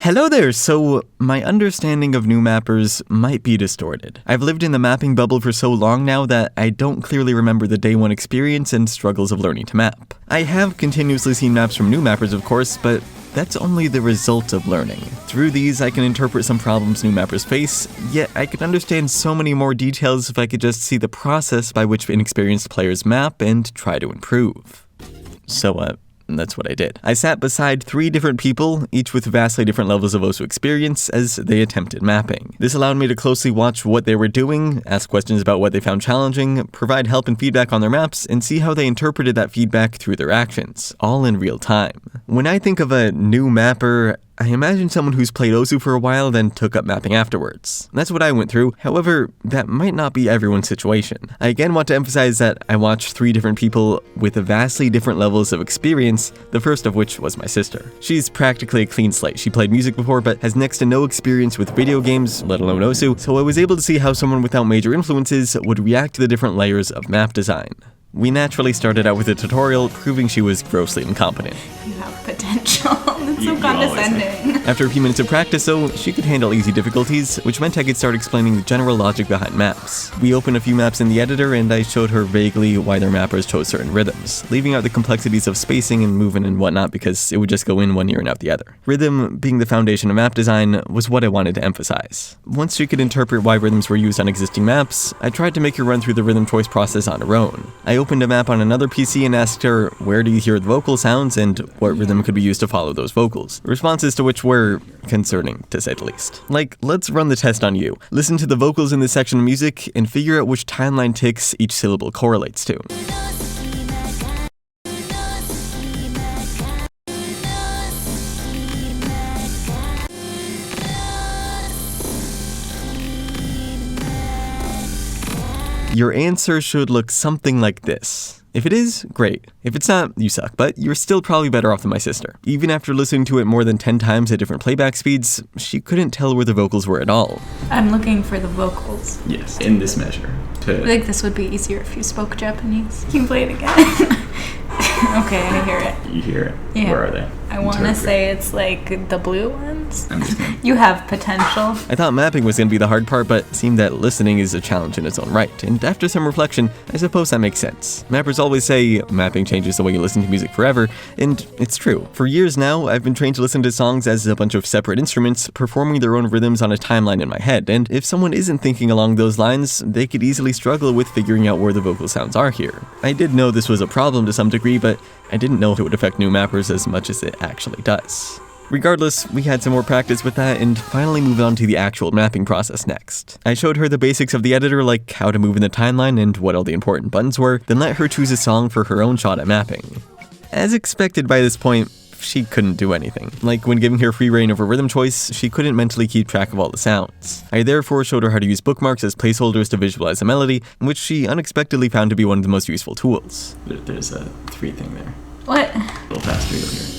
Hello there! So, my understanding of new mappers might be distorted. I've lived in the mapping bubble for so long now that I don't clearly remember the day one experience and struggles of learning to map. I have continuously seen maps from new mappers, of course, but that's only the result of learning. Through these, I can interpret some problems new mappers face, yet I could understand so many more details if I could just see the process by which inexperienced players map and try to improve. So, that's what I did. I sat beside 3 different people, each with vastly different levels of OSU experience, as they attempted mapping. This allowed me to closely watch what they were doing, ask questions about what they found challenging, provide help and feedback on their maps, and see how they interpreted that feedback through their actions, all in real time. When I think of a new mapper, I imagine someone who's played OSU for a while then took up mapping afterwards. That's what I went through. However, that might not be everyone's situation. I again want to emphasize that I watched 3 different people with vastly different levels of experience, the first of which was my sister. She's practically a clean slate. She played music before but has next to no experience with video games, let alone OSU, so I was able to see how someone without major influences would react to the different layers of map design. We naturally started out with a tutorial proving she was grossly incompetent. You have potential. That's so condescending. After a few minutes of practice, though, she could handle easy difficulties, which meant I could start explaining the general logic behind maps. We opened a few maps in the editor, and I showed her vaguely why their mappers chose certain rhythms, leaving out the complexities of spacing and movement and whatnot because it would just go in one ear and out the other. Rhythm, being the foundation of map design, was what I wanted to emphasize. Once she could interpret why rhythms were used on existing maps, I tried to make her run through the rhythm choice process on her own. I opened a map on another PC and asked her where do you hear the vocal sounds and what rhythm could be used to follow those vocals. Responses to which were concerning, to say the least. Like, let's run the test on you. Listen to the vocals in this section of music and figure out which timeline ticks each syllable correlates to. Your answer should look something like this. If it is, great. If it's not, you suck, but you're still probably better off than my sister. Even after listening to it more than 10 times at different playback speeds, she couldn't tell where the vocals were at all. I'm looking for the vocals. Yes, in this measure. I think this would be easier if you spoke Japanese. Can you play it again? Okay, I hear it. You hear it? Yeah. Where are they? I want to say it's like the blue ones. I'm just kidding. You have potential. I thought mapping was going to be the hard part, but it seemed that listening is a challenge in its own right, and after some reflection, I suppose that makes sense. Mappers always say mapping changes the way you listen to music forever, and it's true. For years now, I've been trained to listen to songs as a bunch of separate instruments performing their own rhythms on a timeline in my head, and if someone isn't thinking along those lines, they could easily struggle with figuring out where the vocal sounds are here. I did know this was a problem to some degree, but I didn't know it would affect new mappers as much as it actually does. Regardless, we had some more practice with that and finally moved on to the actual mapping process next. I showed her the basics of the editor, like how to move in the timeline and what all the important buttons were, then let her choose a song for her own shot at mapping. As expected by this point, she couldn't do anything. Like when giving her free reign over rhythm choice, she couldn't mentally keep track of all the sounds. I therefore showed her how to use bookmarks as placeholders to visualize a melody, which she unexpectedly found to be one of the most useful tools. There's a 3 thing there. What? A little faster here.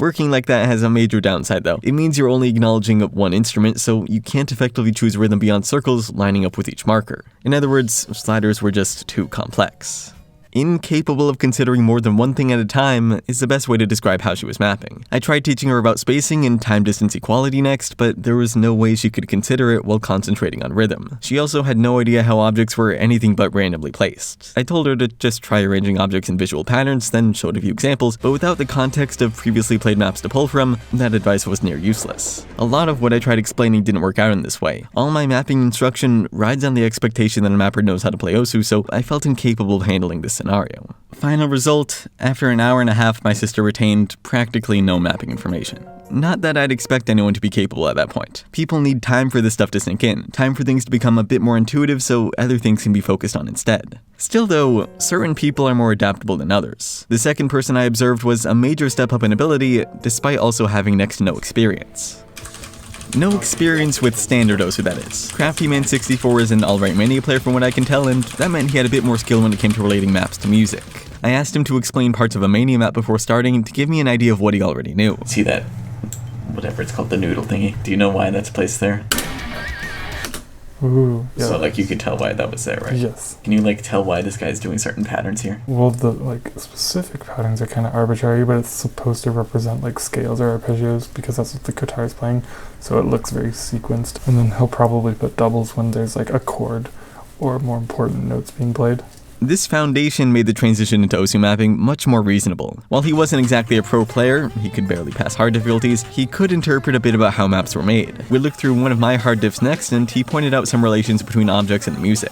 Working like that has a major downside though. It means you're only acknowledging one instrument, so you can't effectively choose rhythm beyond circles lining up with each marker. In other words, sliders were just too complex. Incapable of considering more than one thing at a time is the best way to describe how she was mapping. I tried teaching her about spacing and time-distance equality next, but there was no way she could consider it while concentrating on rhythm. She also had no idea how objects were anything but randomly placed. I told her to just try arranging objects in visual patterns, then showed a few examples, but without the context of previously played maps to pull from, that advice was near useless. A lot of what I tried explaining didn't work out in this way. All my mapping instruction rides on the expectation that a mapper knows how to play OSU, so I felt incapable of handling this scenario. Final result, after an hour and a half, my sister retained practically no mapping information. Not that I'd expect anyone to be capable at that point. People need time for this stuff to sink in, time for things to become a bit more intuitive so other things can be focused on instead. Still though, certain people are more adaptable than others. The second person I observed was a major step up in ability, despite also having next to no experience. No experience with standard OSU, that is. CraftyMan64 is an alright Mania player from what I can tell, and that meant he had a bit more skill when it came to relating maps to music. I asked him to explain parts of a Mania map before starting to give me an idea of what he already knew. See that, whatever it's called, the noodle thingy? Do you know why that's placed there? Ooh, yeah. So like you could tell why that was there, right? Yes. Can you like tell why this guy's doing certain patterns here? Well, the like specific patterns are kind of arbitrary, but it's supposed to represent like scales or arpeggios because that's what the guitar is playing. So it looks very sequenced. And then he'll probably put doubles when there's like a chord or more important notes being played. This foundation made the transition into OSU mapping much more reasonable. While he wasn't exactly a pro player, he could barely pass hard difficulties, he could interpret a bit about how maps were made. We looked through one of my hard diffs next, and he pointed out some relations between objects and the music.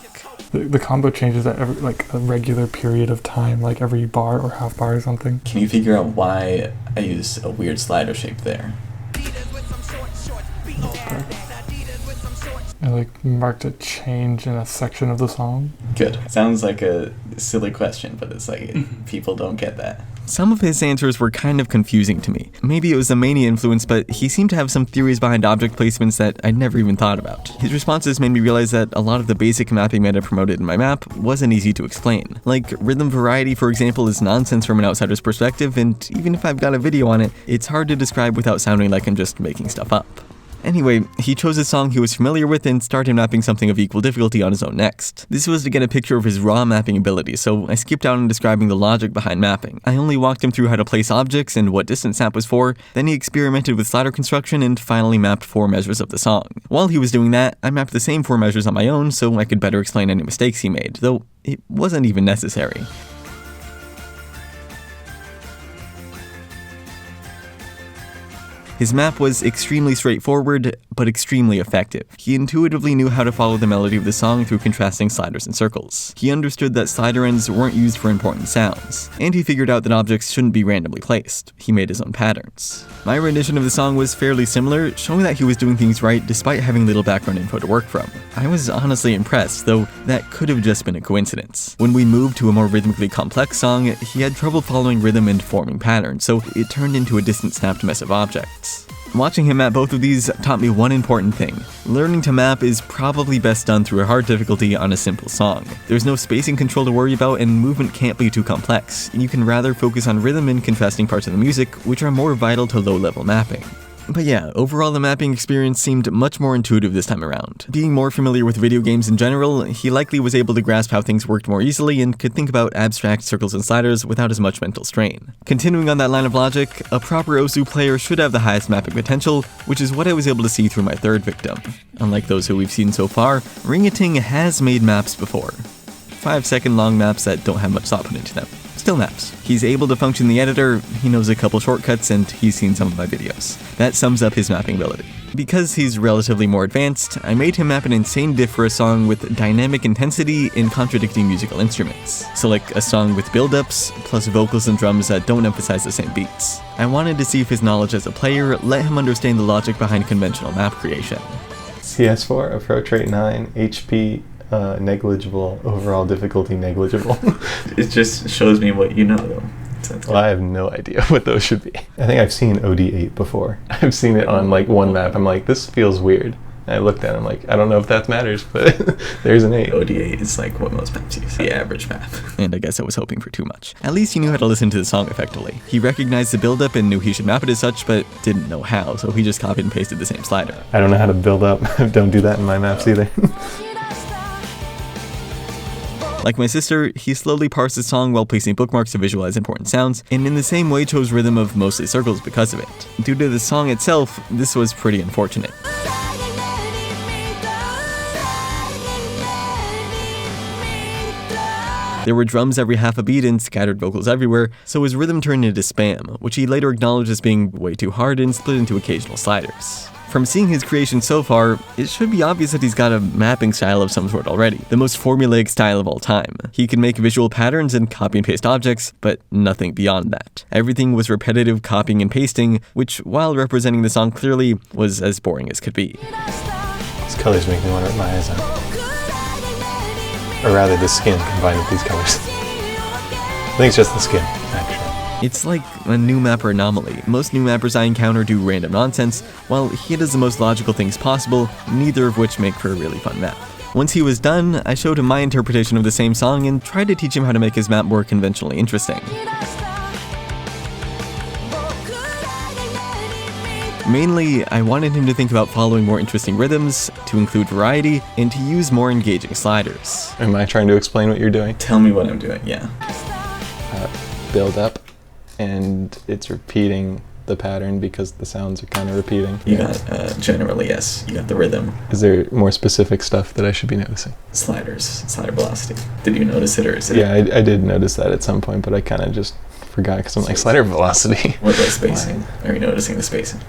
The combo changes at every, like a regular period of time, like every bar or half bar or something. Can you figure out why I use a weird slider shape there? I like marked a change in a section of the song. Good. Sounds like a silly question, but it's like people don't get that. Some of his answers were kind of confusing to me. Maybe it was a mania influence, but he seemed to have some theories behind object placements that I'd never even thought about. His responses made me realize that a lot of the basic mapping meta promoted in my map wasn't easy to explain. Like, rhythm variety, for example, is nonsense from an outsider's perspective, and even if I've got a video on it, it's hard to describe without sounding like I'm just making stuff up. Anyway, he chose a song he was familiar with and started mapping something of equal difficulty on his own next. This was to get a picture of his raw mapping ability, so I skipped out on describing the logic behind mapping. I only walked him through how to place objects and what distance snap was for, then he experimented with slider construction and finally mapped 4 measures of the song. While he was doing that, I mapped the same 4 measures on my own so I could better explain any mistakes he made, though it wasn't even necessary. His map was extremely straightforward, but extremely effective. He intuitively knew how to follow the melody of the song through contrasting sliders and circles. He understood that slider ends weren't used for important sounds, and he figured out that objects shouldn't be randomly placed. He made his own patterns. My rendition of the song was fairly similar, showing that he was doing things right despite having little background info to work from. I was honestly impressed, though that could have just been a coincidence. When we moved to a more rhythmically complex song, he had trouble following rhythm and forming patterns, so it turned into a distant snapped mess of objects. Watching him map both of these taught me one important thing. Learning to map is probably best done through a hard difficulty on a simple song. There's no spacing control to worry about and movement can't be too complex. You can rather focus on rhythm and contrasting parts of the music, which are more vital to low-level mapping. But yeah, overall the mapping experience seemed much more intuitive this time around. Being more familiar with video games in general, he likely was able to grasp how things worked more easily and could think about abstract circles and sliders without as much mental strain. Continuing on that line of logic, a proper OSU player should have the highest mapping potential, which is what I was able to see through my third victim. Unlike those who we've seen so far, Ringating has made maps before. 5-second long maps that don't have much thought put into them. Still maps. He's able to function in the editor, he knows a couple shortcuts, and he's seen some of my videos. That sums up his mapping ability. Because he's relatively more advanced, I made him map an insane diff for a song with dynamic intensity and contradicting musical instruments. So like a song with build-ups, plus vocals and drums that don't emphasize the same beats. I wanted to see if his knowledge as a player let him understand the logic behind conventional map creation. CS4, approach rate 9, HP negligible, overall difficulty negligible. It just shows me what you know, though. Well, I have no idea what those should be. I think I've seen OD8 before. I've seen it on like one map. I'm like, this feels weird. And I looked at it, I'm like, I don't know if that matters, but there's an 8. OD8 is like what most maps use, the average map. And I guess I was hoping for too much. At least he knew how to listen to the song effectively. He recognized the build-up and knew he should map it as such, but didn't know how, so he just copied and pasted the same slider. I don't know how to build up. Don't do that in my maps either. Like my sister, he slowly parsed the song while placing bookmarks to visualize important sounds, and in the same way chose rhythm of mostly circles because of it. Due to the song itself, this was pretty unfortunate. There were drums every half a beat and scattered vocals everywhere, so his rhythm turned into spam, which he later acknowledged as being way too hard and split into occasional sliders. From seeing his creation so far, it should be obvious that he's got a mapping style of some sort already, the most formulaic style of all time. He can make visual patterns and copy and paste objects, but nothing beyond that. Everything was repetitive copying and pasting, which, while representing the song clearly, was as boring as could be. These colors make me want to rip my eyes out. Or rather, the skin combined with these colors. I think it's just the skin, actually. It's like a new mapper anomaly. Most new mappers I encounter do random nonsense, while he does the most logical things possible, neither of which make for a really fun map. Once he was done, I showed him my interpretation of the same song and tried to teach him how to make his map more conventionally interesting. Mainly, I wanted him to think about following more interesting rhythms, to include variety, and to use more engaging sliders. Am I trying to explain what you're doing? Tell me what I'm doing, yeah. Build up, and it's repeating the pattern because the sounds are kind of repeating. You got, generally, yes. You got the rhythm, Is there more specific stuff that I should be noticing? sliders, slider velocity. Did you notice it, or is it? Yeah, I did notice that at some point, but I kind of just forgot because I'm like, slider velocity. What about spacing? Are you noticing the spacing?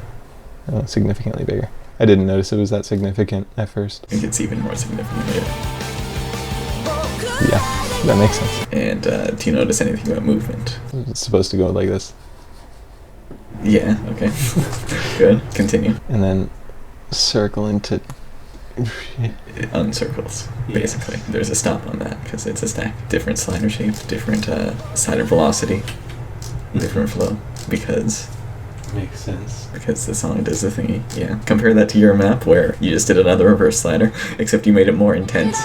Oh, significantly bigger. I didn't notice it was that significant at first. I think it's even more significant later. Yeah, that makes sense. And do you notice anything about movement? It's supposed to go like this. Yeah, okay. Good. Continue. And then circle into... It uncircles, basically. There's a stop on that because it's a stack. Different slider shape, different slider velocity, different flow, because Makes sense. the song does the thingy. Yeah. Compare that to your map where you just did another reverse slider, except you made it more intense.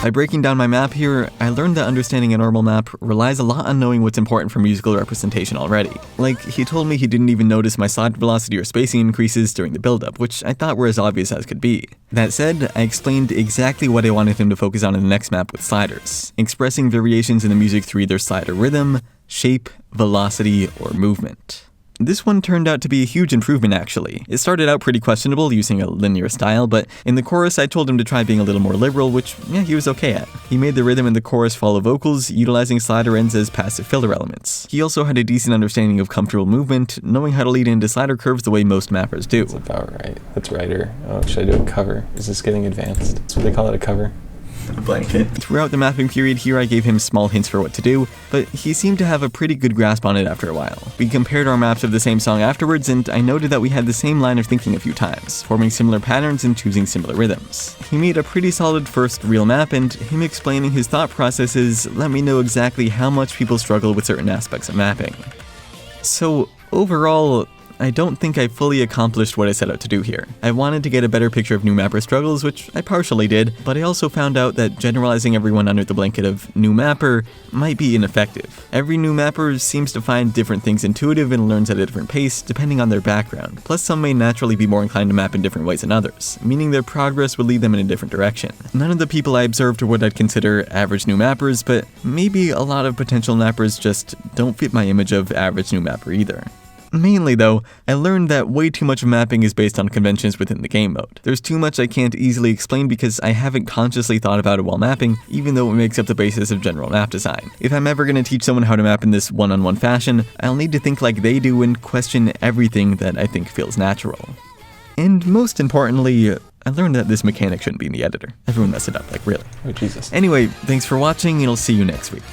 By breaking down my map here, I learned that understanding a normal map relies a lot on knowing what's important for musical representation already. Like, he told me he didn't even notice my slide velocity or spacing increases during the build-up, which I thought were as obvious as could be. That said, I explained exactly what I wanted him to focus on in the next map with sliders, expressing variations in the music through either slider rhythm, shape, velocity, or movement. This one turned out to be a huge improvement actually. It started out pretty questionable using a linear style, but in the chorus I told him to try being a little more liberal, which yeah, he was okay at. He made the rhythm in the chorus follow vocals, utilizing slider ends as passive filler elements. He also had a decent understanding of comfortable movement, knowing how to lead into slider curves the way most mappers do. That's about right. That's righter. Oh, should I do a cover? Is this getting advanced? That's what they call it, a cover? A blanket. Throughout the mapping period here I gave him small hints for what to do, but he seemed to have a pretty good grasp on it after a while. We compared our maps of the same song afterwards, and I noted that we had the same line of thinking a few times, forming similar patterns and choosing similar rhythms. He made a pretty solid first real map, and him explaining his thought processes let me know exactly how much people struggle with certain aspects of mapping. So overall, I don't think I fully accomplished what I set out to do here. I wanted to get a better picture of new mapper struggles, which I partially did, but I also found out that generalizing everyone under the blanket of new mapper might be ineffective. Every new mapper seems to find different things intuitive and learns at a different pace depending on their background, plus some may naturally be more inclined to map in different ways than others, meaning their progress would lead them in a different direction. None of the people I observed are what I'd consider average new mappers, but maybe a lot of potential mappers just don't fit my image of average new mapper either. Mainly though, I learned that way too much of mapping is based on conventions within the game mode. There's too much I can't easily explain because I haven't consciously thought about it while mapping, even though it makes up the basis of general map design. If I'm ever going to teach someone how to map in this one-on-one fashion, I'll need to think like they do and question everything that I think feels natural. And most importantly, I learned that this mechanic shouldn't be in the editor. Everyone messed it up, like really. Oh, Jesus. Anyway, thanks for watching and I'll see you next week.